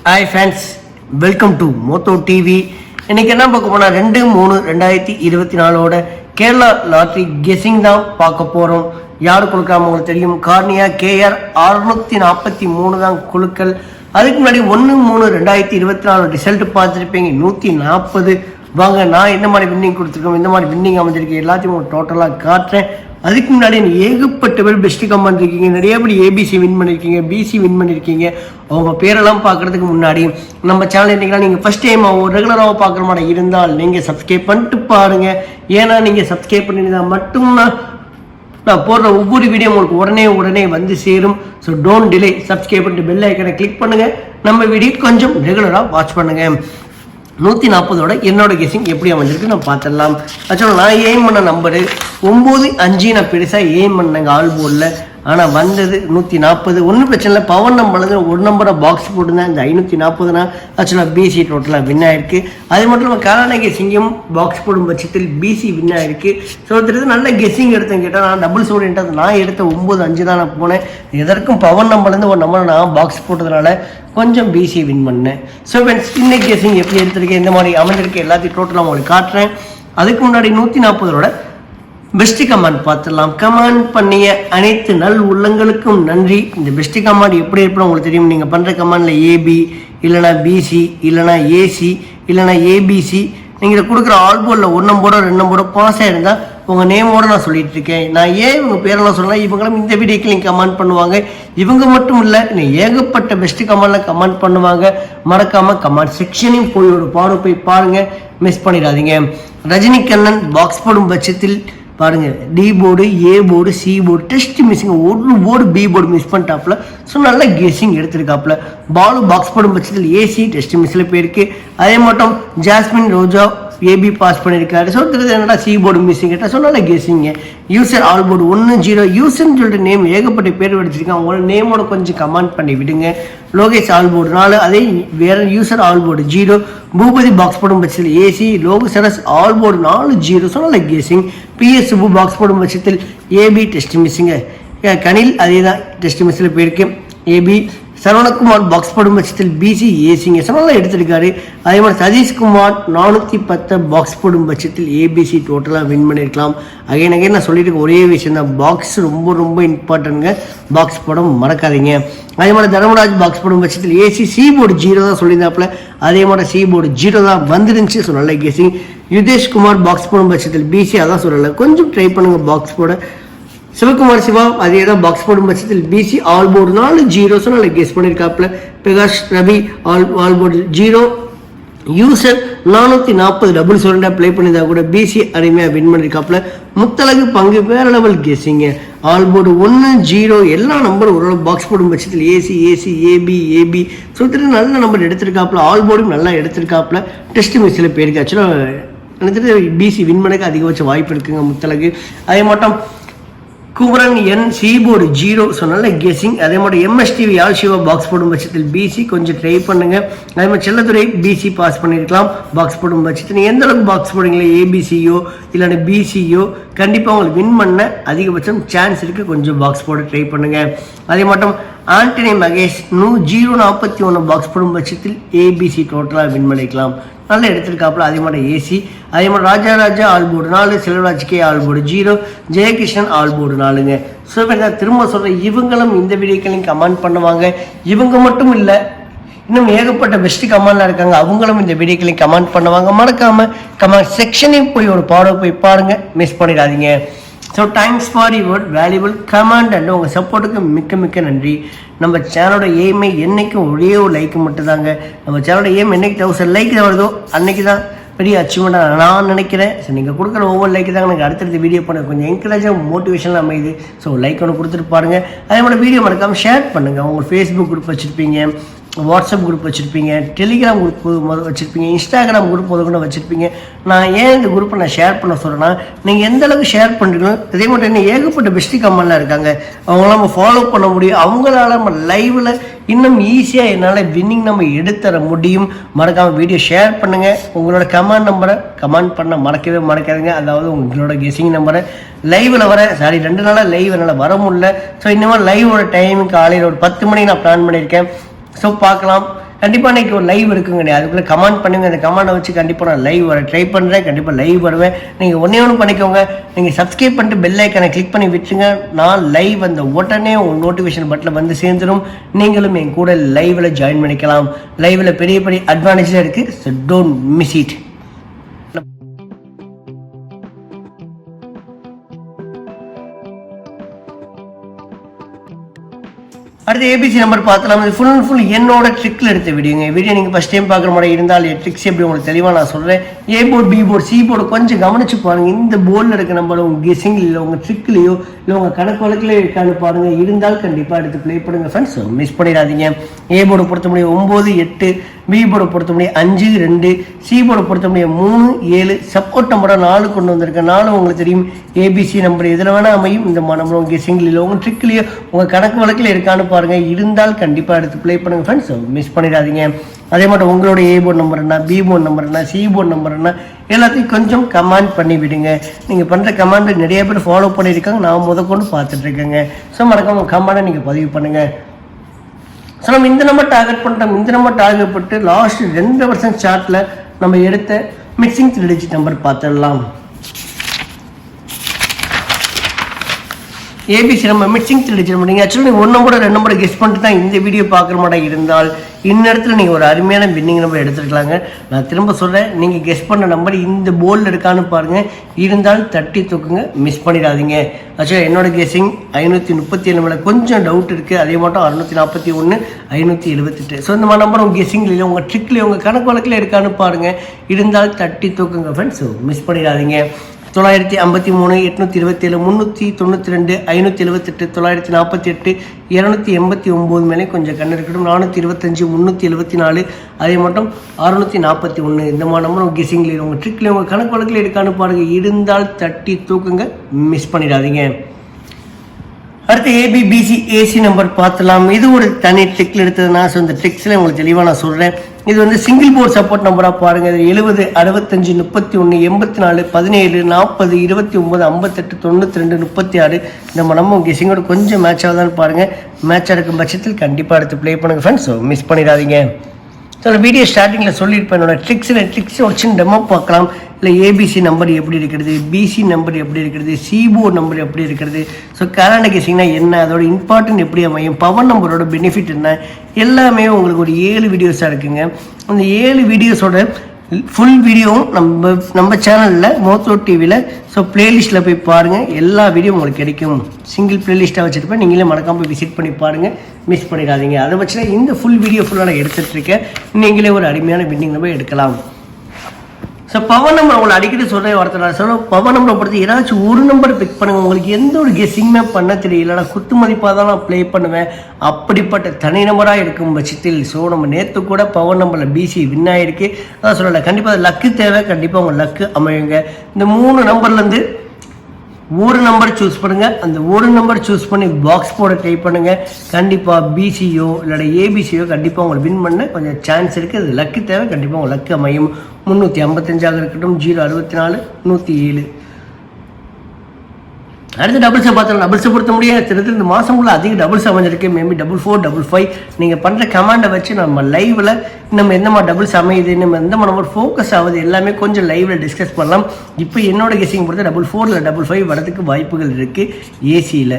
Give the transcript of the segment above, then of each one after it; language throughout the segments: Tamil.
Hi friends, welcome to Moto TV. இன்னைக்கு என்ன பார்க்க போனால் 2/3/2024 கேரளா லாட்ரி கெஸிங் தான் பார்க்க போகிறோம். யார் கொடுக்காம உங்களுக்கு தெரியும், கார்னியா KR 643 தான் குழுக்கள். அதுக்கு முன்னாடி 1/3/2024 ரிசல்ட் பார்த்துருப்பீங்க 140. வாங்க, நான் என்ன மாதிரி வின்னிங் கொடுத்துருக்கோம், இந்த மாதிரி வின்னிங் அமைஞ்சிருக்கேன் எல்லாத்தையும் டோட்டலாக காட்டுறேன். அதுக்கு முன்னாடி ஏகப்பட்ட பேர் பெஸ்ட் கமெண்ட் இருக்கீங்க, நிறைய பேர் ABC வின் பண்ணியிருக்கீங்க, BC வின் பண்ணியிருக்கீங்க. அவங்க பேரெல்லாம் பார்க்குறதுக்கு முன்னாடி நம்ம சேனல் இன்றைக்கெல்லாம் நீங்கள் ஃபஸ்ட் டைம் ரெகுலராக பார்க்குற மாதிரி இருந்தால் நீங்கள் சப்ஸ்கிரைப் பண்ணிட்டு பாருங்கள். ஏன்னா நீங்கள் சப்ஸ்கிரைப் பண்ணியிருந்தால் மட்டும்தான் நான் போடுற ஒவ்வொரு வீடியோ உங்களுக்கு உடனே வந்து சேரும். ஸோ டோன்ட் டிலே, சப்ஸ்கிரைப் பண்ணிட்டு பெல் ஐக்கனை கிளிக் பண்ணுங்கள். நம்ம வீடியோ கொஞ்சம் ரெகுலராக வாட்ச் பண்ணுங்கள். 140 என்னோட கெஸிங் எப்படி அமைஞ்சிருக்கு நம்ம பார்த்துடலாம். ஆக்சுவலாக நான் எய்ம் பண்ண நம்பரு 9-5. நான் பெருசாக எய்ம் பண்ணேங்க ஆல் போர்டில். ஆனால் வந்தது 140. ஒன்றும் பிரச்சனை இல்லை. பவர் நம்பர் ஒரு நம்பரை பாக்ஸ் போட்டுருந்தேன். இந்த 540 ஆக்சுவலாக BC டோட்டலாக வின் ஆயிருக்கு. அது மட்டும் இல்லாமல் காலான கெஸிங்கும் பாக்ஸ் போடும் பட்சத்தில் BC வின் ஆயிருக்கு. ஸோ திருது நல்ல கெஸிங் எடுத்தேன். கேட்டால் நான் டபுள் ஓரியன்ட் நான் எடுத்த 9-5 தான் நான் போனேன். எதற்கும் பவர் நம்பர்லேருந்து ஒரு நம்பரை நான் பாக்ஸ் போட்டதுனால கொஞ்சம் BC வின் பண்ணேன். ஸோ ஃப்ரெண்ட்ஸ், இன்னைக்கு கெஸிங் எப்படி எடுத்திருக்கேன், இந்த மாதிரி அமைஞ்சிருக்கு எல்லாத்தையும் டோட்டலாக உங்களுக்கு காட்டுறேன். அதுக்கு முன்னாடி 140 பெஸ்ட் கமெண்ட் பார்த்துடலாம். கமெண்ட் பண்ணிய அனைத்து நல் உள்ளங்களுக்கும் நன்றி. இந்த பெஸ்ட் கமெண்ட் எப்படி இருப்போம் உங்களுக்கு தெரியும். நீங்கள் பண்ணுற கமெண்டில் AB இல்லைனா BC இல்லைனா AC இல்லைனா ABC நீங்கள் கொடுக்குற ஆல் போர்டில் 1 நம்பரோ 2 நம்பரோ பாஸ் ஆகிருந்தால் உங்கள் நேமோட நான் சொல்லிட்டு இருக்கேன். நான் ஏன் இவங்க பேரெல்லாம் சொல்லலாம், இவங்களும் இந்த வீடியோக்கு நீங்கள் கமெண்ட் பண்ணுவாங்க. இவங்க மட்டும் இல்லை, இன்னும் ஏகப்பட்ட பெஸ்ட் கமெண்ட்லாம் கமெண்ட் பண்ணுவாங்க. மறக்காமல் கமெண்ட் செக்ஷனையும் போய் ஒரு பார்வை போய் பாருங்கள், மிஸ் பண்ணிடாதீங்க. ரஜினிகண்ணன் பாக்ஸ் போடும் பட்சத்தில் பாருங்க, D board, A board, C board, test missing, ஒரு போர்டு B போர்டு மிஸ் பண்ணிட்டாப்புல. ஸோ நல்ல கெஸிங் எடுத்திருக்காப்புல. பாலு பாக்ஸ் போடும் பட்சத்தில் AC டெஸ்ட் மிஸ்ஸில் போயிருக்கு. அதே மட்டும் ஜாஸ்மின் ரோஜா AB பாஸ் பண்ணியிருக்காரு. ஸோ திருது என்னடா C போர்டு மிஸ்ஸிங் கேட்டால் ஸோ நல்ல கெஸிங்க. யூசர் ஆல் போர்டு 1-0 யூசர்னு சொல்லிட்டு நேம் ஏகப்பட்ட பேர் வச்சிருக்காங்க. அவங்களோட நேமோட கொஞ்சம் கமெண்ட் பண்ணி விடுங்க. லோகேஷ் ஆல் போர்டு 4, அதே வேற user all board 0. Bhoopathi box போடும் பட்சத்தில் AC. லோகசரஸ் ஆல் போர்டு 4-0 ஸோ நல்ல கெஸிங். PS சுப்பு பாக்ஸ் போடும் பட்சத்தில் AB டெஸ்ட் மிஸ்ஸிங்க. கனில் அதே தான் டெஸ்ட் மிஸ்ஸில் போயிருக்கு AB. சரவணகுமார் பாக்ஸ் போடும் பட்சத்தில் BC ACங்க நல்லா எடுத்திருக்காரு. அதே மாதிரி சதீஷ்குமார் 410 பாக்ஸ் போடும் பட்சத்தில் ABC டோட்டலாக வின் பண்ணியிருக்கலாம். அகைன் நான் சொல்லிட்டு ஒரே விஷயம் தான், பாக்ஸ் ரொம்ப இம்பார்ட்டன்ட்ங்க. பாக்ஸ் போடும் மறக்காதீங்க. அதே மாதிரி தர்மராஜ் பாக்ஸ் போடும் பட்சத்தில் AC C போர்டு 0 தான் சொல்லியிருந்தாப்புல. அதே மாதிரி C போர்டு 0 தான் வந்துருந்துச்சு. ஸோ நல்ல கெஸிங். யுதேஷ் குமார் பாக்ஸ் போடும் பட்சத்தில் BC அதான் சொல்லலை, கொஞ்சம் ட்ரை பண்ணுங்க பாக்ஸ் போட. சிவகுமார் சிவா அதே தான் பாக்ஸ் போடும் பட்சத்தில் BC ஆல் போர்டு 4-0 நல்ல கெஸ் பண்ணியிருக்காப்புல. Prakash Ravi all board 0. User 440 double சொல்லிட்டா ப்ளே பண்ணியிருந்தா கூட BC அருமையாக வின் பண்ணியிருக்காப்புல. முத்தலகு பங்கு வேற லெவல் கெஸிங்க. ஆல் போர்டு 1-0 எல்லா நம்பரும் ஓரளவு பாக்ஸ் போடும் பட்சத்தில் AC AB சொல்லிட்டு நல்ல நம்பர் எடுத்திருக்காப்புல. ஆல் போர்டும் நல்லா எடுத்திருக்காப்புல. டெஸ்ட் மிஸ்ஸில் போயிருக்கு. ஆக்சுவலாக எனக்கு BC வின் பண்ணக்கு அதிகபட்ச வாய்ப்பு இருக்குங்க முத்தலகு. அதே மட்டும் குமரன் C போர்டு 0 ஸோ நல்ல கெஸிங். அதே மாதிரி MSTV யாழ் சிவா பாக்ஸ் போடும் பட்சத்தில் BC கொஞ்சம் ட்ரை பண்ணுங்க. அதே மாதிரி செல்லத்துறை BC பாஸ் பண்ணியிருக்கலாம் பாக்ஸ் போடும் பட்சத்தில். எந்த அளவுக்கு பாக்ஸ் போடுங்களே ABCயோ இல்லைன்னா BCயோ கண்டிப்பாக உங்களுக்கு வின் பண்ண அதிகபட்சம் சான்ஸ் இருக்குது. கொஞ்சம் பாக்ஸ் போட ட்ரை பண்ணுங்க. அதே மட்டும் ஆண்டனி மகேஷ் 041 பாக்ஸ் போடும் பட்சத்தில் ABC டோட்டலாக வின் பண்ணிக்கலாம். நல்லா எடுத்திருக்காப்புல. அதே மாதிரி AC. அதே மாதிரி Raja all board 4. Selvaraj K all board 0. Jayakrishnan all board 4ங்க. ஸோ நான் திரும்ப சொல்கிறேன், இவங்களும் இந்த வீடியோக்களையும் கமெண்ட் பண்ணுவாங்க. இவங்க மட்டும் இல்லை, இன்னும் ஏகப்பட்ட பெஸ்ட் கமெண்ட்லாம் இருக்காங்க. அவங்களும் இந்த வீடியோக்களையும் கமெண்ட் பண்ணுவாங்க. மறக்காமல் கமெண்ட் செக்ஷனையும் போய் ஒரு பார்வை போய் பாருங்கள், மிஸ் பண்ணிடாதீங்க. So thanks for your valuable comment and உங்கள் சப்போர்ட்டுக்கு மிக்க நன்றி. நம்ம சேனலோட எய்மை என்றைக்கும் ஒரே ஒரு லைக் மட்டும் தாங்க. நம்ம சேனலோட எய்ம் என்றைக்கு 1000 லைக் வருதோ அன்றைக்கி தான் பெரிய அச்சீவ்மெண்ட்டாக நான் நினைக்கிறேன். ஸோ நீங்கள் கொடுக்குற ஒவ்வொரு லைக்கு தாங்க எனக்கு அடுத்தடுத்த வீடியோ பண்ண கொஞ்சம் என்கரேஜாக மோட்டிவேஷனாக அமையுது. ஸோ லைக் ஒன்று கொடுத்துட்டு பாருங்கள். அதே மாதிரி வீடியோ மறக்காமல் ஷேர் பண்ணுங்கள். உங்கள் ஃபேஸ்புக் குரூப் வச்சுருப்பீங்க, வாட்ஸ்அப் குரூப் வச்சுருப்பீங்க, டெலிகிராம் குரூப் வச்சுருப்பீங்க, இன்ஸ்டாகிராம் குரூப் கூட வச்சுருப்பீங்க. நான் ஏன் இந்த குரூப்பை நான் ஷேர் பண்ண சொல்கிறேன்னா, நீங்கள் எந்த அளவுக்கு ஷேர் பண்ணுறீங்களோ அதே மட்டும் என்ன ஏகப்பட்ட பெஸ்ட் கமெண்ட்லாம் இருக்காங்க, அவங்களாம் நம்ம ஃபாலோ பண்ண முடியும். அவங்களால நம்ம லைவில் இன்னும் ஈஸியாக என்னால் வின்னிங் நம்ம எடுத்துற முடியும். மறக்காமல் வீடியோ ஷேர் பண்ணுங்கள். உங்களோட கமெண்ட் நம்பரை கமெண்ட் பண்ண மறக்காதுங்க. அதாவது உங்களோட கெஸிங் நம்பரை லைவில் வர 2 நாளாக லைவ் என்னால் வர முடியல. ஸோ இந்த மாதிரி லைவோட டைமுக்கு காலையில் ஒரு 10 மணிக்கு நான் பிளான் பண்ணியிருக்கேன். ஸோ பார்க்கலாம். கண்டிப்பாக இன்றைக்கி ஒரு லைவ் இருக்குங்க. அதுக்குள்ளே கமெண்ட் பண்ணுங்கள். அந்த கமெண்டை வச்சு கண்டிப்பாக நான் லைவ் வர ட்ரை பண்ணுறேன். கண்டிப்பாக லைவ் வருவேன். நீங்கள் ஒன்று பண்ணிக்கோங்க. நீங்கள் சப்ஸ்கிரைப் பண்ணிட்டு பெல் ஐக்கனை கிளிக் பண்ணி விட்டுருங்க. நான் லைவ் வந்த உடனே உங்கள் நோட்டிஃபிகேஷன் பட்டில் வந்து சேர்ந்துடும். நீங்களும் என் கூட லைவில் ஜாயின் பண்ணிக்கலாம். லைவில் பெரிய பெரிய அட்வான்டேஜாக இருக்குது. So don't miss it. அடுத்து ஏபிசி நம்பர் பார்த்தலாம். இது ஃபுல் என்னோட ட்ரிக்கில் எடுத்த வீடியோ நீங்கள் ஃபஸ்ட் டைம் பார்க்குற மாதிரி இருந்தால் ட்ரிக்ஸ் எப்படி உங்களுக்கு தெளிவாக நான் சொல்கிறேன். A board, B board, C board கொஞ்சம் கவனிச்சு பாருங்கள். இந்த போர்டில் இருக்க நம்பர் உங்கள் கெஸிங்லையோ உங்கள் ட்ரிக்லையோ இல்லை உங்கள் கணக்கு வழக்கிலையோ இருக்கான்னு பாருங்கள். இருந்தால் கண்டிப்பாக எடுத்து ப்ளே பண்ணுங்கள் ஃப்ரெண்ட்ஸ். மிஸ் பண்ணிடாதீங்க. ஏ போர்டு பொறுத்த முடியும் 9, 8, பி போர்டை பொறுத்த முடியும் 5, 2, சி போர்டை பொறுத்த முடியும் 3, 7, சப்போர்ட் நம்பராக 4 கொண்டு வந்திருக்கேன். 4 உங்களுக்கு தெரியும். ஏபிசி நம்பர் எதில் வேணால் அமையும். இந்த நம்பர் உங்கள் கெஸிங்லையோ உங்கள் ட்ரிக்லையோ உங்கள் கணக்கு வழக்கில் இருக்கான்னு பாருங்கள். இருந்தால் கண்டிப்பாக எடுத்து ப்ளே பண்ணுங்கள் ஃப்ரெண்ட்ஸ். மிஸ் பண்ணிடாதீங்க. அதே மாதிரி உங்களோட ஏ போர்டு நம்பர் என்ன, பி போர்டு நம்பர் என்ன, சி போர்டு நம்பர் என்ன எல்லாத்தையும் கொஞ்சம் கமெண்ட் பண்ணி விடுங்க. நீங்கள் பண்ணுற கமெண்ட் நிறைய பேர் ஃபாலோ பண்ணியிருக்காங்க. நான் முதற்கொண்டு பார்த்துட்ருக்கேங்க. ஸோ மறக்காம கமெண்டை நீங்கள் பதிவு பண்ணுங்கள். ஸோ நம்ம இந்த நம்பர் டார்கெட் பண்ணுறோம். இந்த நம்பர் டார்கெட் பண்ணிட்டு லாஸ்ட் 2 வருஷம் சார்ட்டில் நம்ம எடுத்த மிக்சிங் 3 டிஜிட் நம்பர் பார்த்துடலாம். ஏபிசி நம்ம மிக்சிங் 3 டிஜிட் நம்பர். நீங்கள் ஆக்சுவலி 1 நம்பர் 2 நம்பரை கெஸ் பண்ணிட்டு தான் இந்த வீடியோ பார்க்குற மாதிரி இருந்தால் இந்நேரத்தில் நீங்கள் ஒரு அருமையான வின்னிங் நம்பர் எடுத்துருக்கலாங்க. நான் திரும்ப சொல்கிறேன், நீங்கள் கெஸ் பண்ண நம்பர் இந்த போர்டில் இருக்கான்னு பாருங்கள். இருந்தால் தட்டி தூக்குங்க, மிஸ் பண்ணிடாதீங்க. ஆக்சுவலாக என்னோட கெஸிங் 537 மேலே கொஞ்சம் டவுட் இருக்குது. அதே மட்டும் 641, 578. ஸோ இந்த மாதிரி நம்பர் உங்கள் கெஸிங்லேயே உங்கள் ட்ரிக்லேயே உங்கள் கணக்கு வழக்கில் இருக்கான்னு பாருங்கள். இருந்தால் தட்டி தூக்குங்க ஃப்ரெண்ட்ஸ். ஸோ மிஸ் பண்ணிடாதீங்க. 953, 827, 392, 578, 948, 289 மேலே கொஞ்சம் கண்ணு இருக்கட்டும். 425, 374, அதே மட்டும் 641. இந்த மாதிரி நம்பர் கெஸிங்லேயும் உங்கள் ட்ரிக்லேயும் உங்கள் கணக்கு வழக்கில் இருக்கான்னு பாருங்கள். இருந்தால் தட்டி தூக்குங்க, மிஸ் பண்ணிடாதீங்க. அடுத்து ஏபிபிசி ஏசி நம்பர் பார்த்துலாம். இது ஒரு தனி ட்ரிக்கில் எடுத்ததுன்னா ஸோ இந்த ட்ரிக்ஸில் உங்களுக்கு தெளிவாக நான் சொல்கிறேன். இது வந்து சிங்கிள் போர்ட் சப்போர்ட் நம்பராக பாருங்கள். 70, 65, 31, 84, 17, 40, 29, 58, 92, 36. நம்ம நம்ம கெஸிங்கோட கொஞ்சம் மேட்ச் ஆகுதான்னு பாருங்கள். மேட்சாக இருக்கும் பட்சத்தில் கண்டிப்பாக எடுத்து ப்ளே பண்ணுங்கள் ஃப்ரெண்ட்ஸ். ஸோ மிஸ் பண்ணிடாதீங்க. ஸோ வீடியோ ஸ்டார்டிங்கில் சொல்லியிருப்பேன் என்னோட ட்ரிக்ஸ் ஒரு சின்ன டெமோ பார்க்கலாம். இல்லை ஏபிசி நம்பர் எப்படி இருக்கிறது, பிசி நம்பர் எப்படி இருக்கிறது, சி போர்டு நம்பர் எப்படி இருக்கிறது, ஸோ கரண்ட் கெஸிங்னா என்ன, அதோட இம்பார்ட்டன்ட் எப்படி அமையும், பவர் நம்பரோட பெனிஃபிட் என்ன, எல்லாமே உங்களுக்கு ஒரு 7 வீடியோஸாக இருக்குங்க. அந்த 7 வீடியோஸோட ஃபுல் வீடியோவும் நம்ம சேனலில் மோத்தோ டிவியில் ஸோ பிளேலிஸ்ட்டில் போய் பாருங்கள். எல்லா வீடியோ உங்களுக்கு கிடைக்கும். சிங்கிள் பிளேலிஸ்ட்டாக வச்சுருப்பேன். நீங்களே மறக்காமல் போய் விசிட் பண்ணி பாருங்கள், மிஸ் பண்ணிடாதீங்க. அதை வச்சு இந்த ஃபுல் வீடியோ ஃபுல்லாக நான் எடுத்துகிட்ருக்கேன். நீங்களே ஒரு அருமையான வின்னிங் நம்பர் எடுக்கலாம். ஸோ பவர் நம்பர் உங்களை அடிக்கடி சொல்கிறேன் ஒருத்தர் சொல்லுவோம். பவர் நம்பரை பொறுத்து ஏதாச்சும் ஒரு நம்பர் பிக் பண்ணுங்கள். உங்களுக்கு எந்த ஒரு கெஸ்ஸிங்குமே பண்ண தெரியல, நான் குத்து மதிப்பாக தான் நான் ப்ளே பண்ணுவேன். அப்படிப்பட்ட தனி நம்பராக இருக்கும் பட்சத்தில் ஸோ நம்ம நேற்று கூட பவர் நம்பரில் பிசி வின் ஆகிருக்கு. அதான் சொல்லலை, கண்டிப்பாக லக்கு தேவை. கண்டிப்பாக உங்கள் லக்கு அமையுங்க. இந்த 3 நம்பர்லேருந்து ஒரு நம்பர் சூஸ் பண்ணுங்கள். அந்த ஒரு நம்பர் சூஸ் பண்ணி பாக்ஸ் போட ட்ரை பண்ணுங்கள். கண்டிப்பாக பிசியோ இல்லை ஏபிசியோ கண்டிப்பாக உங்களுக்கு வின் பண்ண கொஞ்சம் சான்ஸ் இருக்குது. அது லக்கு தேவை. கண்டிப்பாக உங்கள் லக்கு அமையும். 355 இருக்கட்டும், 064, 107. அடுத்து டபுள்ஸை பார்த்தோம். டபுள்ஸை பொறுத்த முடியாது இந்த மாதம் அதிக டபுள்ஸ் அமைஞ்சிருக்கு. மேபி 44, 55. நீங்கள் பண்ணுற கமாண்டை வச்சு நம்ம லைவில் நம்ம எந்த மாதிரி டபுள்ஸ் அமையுது, நம்ம எந்த மாதிரி நம்பர் ஃபோக்கஸ் ஆகுது எல்லாமே கொஞ்சம் லைவில் டிஸ்கஸ் பண்ணலாம். இப்போ என்னோட கெஸிங் பொறுத்த 44 இல்லை 55 வரதுக்கு வாய்ப்புகள் இருக்குது ஏசியில்.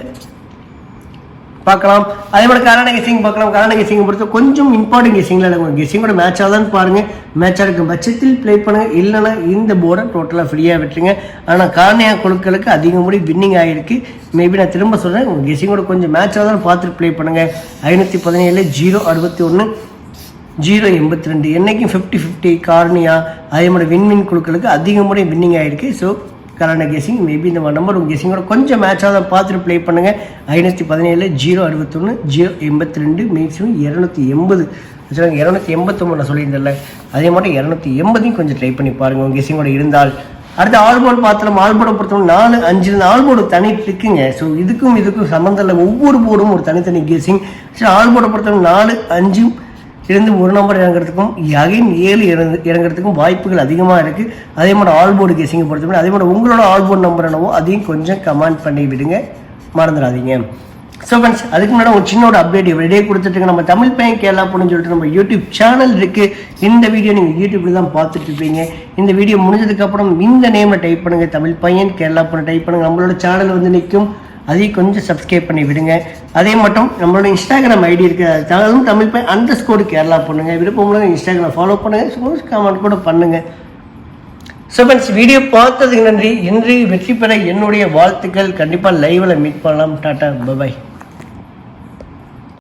பார்க்கலாம். அதே மாதிரி கரண்ட் கெஸிங் பார்க்கலாம். கரண்ட் கெஸிங் பொறுத்த கொஞ்சம் இம்பார்ட்டன்ட் கெஸிங்கில் இருக்கும். கெஸிங்கோட மேட்ச் ஆகுதான்னு பாருங்கள். மேட்சாக இருக்கும் பட்சத்தில் ப்ளே பண்ணுங்கள். இல்லைனா இந்த போர்டை டோட்டலாக ஃப்ரீயாக விட்டுருங்க. ஆனால் கார்னியா குழுக்களுக்கு அதிக முடி வின்னிங் ஆகிருக்கு. மேபி நான் திரும்ப சொல்கிறேன், உங்கள் கெஸிங்கோட கொஞ்சம் மேட்ச் ஆகுதான்னு பார்த்துட்டு ப்ளே பண்ணுங்கள். 517, 061, 082. என்றைக்கும் 50-50 கார்னியா அதே மாதிரி வின்வின் குழுக்களுக்கு அதிக முறை வின்னிங் ஆகிருக்கு. ஸோ கரண்ட் கெஸிங் மேபி இந்த நம்பர் உங்கள் கெஸிங்கோட கொஞ்சம் மேட்சாக தான் பார்த்துட்டு ப்ளே பண்ணுங்கள். 517, 061, 082, மேக்ஸிமம் 280. ஆக்சுவலாக 289 நான் சொல்லியிருந்தேன்ல, அதே மாதிரி 280 கொஞ்சம் ட்ரை பண்ணி பாருங்கள் உங்கள் கெஸிங்கோட இருந்தால். அடுத்து ஆல்போர்டு பார்த்தோம். ஆல்போர்டை பொறுத்தவரை 4, 5 ஆல்போர்டு தனி இருக்குங்க. ஸோ இதுக்கும் சம்மந்தம் இல்லை. ஒவ்வொரு போர்டும் ஒரு தனித்தனி கெஸிங். ஸோ ஆல்போர்டை பொறுத்தவரை 4, 5 இருந்து ஒரு நம்பர் இறங்குறதுக்கும் அகைன் 7 இறங்குறதுக்கும் வாய்ப்புகள் அதிகமாக இருக்குது. அதே மாதிரி ஆல்போர்டு கெஸிங்கை பொறுத்தவரை அதே மாதிரி உங்களோட ஆல்போர்டு நம்பர் என்னவோ அதையும் கொஞ்சம் கமெண்ட் பண்ணி விடுங்க, மறந்துடாதீங்க. ஸோ ஃப்ரெண்ட்ஸ் அதுக்கு முன்னாடி ஒரு சின்ன ஒரு அப்டேட் இவரிடே கொடுத்துட்டு நம்ம தமிழ் பையன் கேரளா பொண்ணுன்னு சொல்லிட்டு நம்ம யூடியூப் சேனல் இருக்குது. இந்த வீடியோ நீங்கள் யூடியூப்ல தான் பார்த்துட்டு இருப்பீங்க. இந்த வீடியோ முடிஞ்சதுக்கப்புறம் இந்த நேமில் டைப் பண்ணுங்கள், தமிழ் பையன் கேரளா பொண்ணு டைப் பண்ணுங்கள். நம்மளோட சேனல் வந்து நிற்கும். அதையும் கொஞ்சம் சப்ஸ்கிரைப் பண்ணி விடுங்க. அதே மட்டும் நம்மளோட இன்ஸ்டாகிராம் ஐடி இருக்குது, அதுவும் தமிழ் பையன் _ கேரளா பொண்ணுங்க. விருப்பம் இன்ஸ்டாகிராம் ஃபாலோ பண்ணுங்கள், கமெண்ட் கூட பண்ணுங்கள். ஸோ ஃப்ரெண்ட்ஸ் வீடியோ பார்த்ததுக்கு நன்றி. இன்று வெற்றி பெற என்னுடைய வாழ்த்துக்கள். கண்டிப்பாக லைவில் மீட் பண்ணலாம். Tata, by.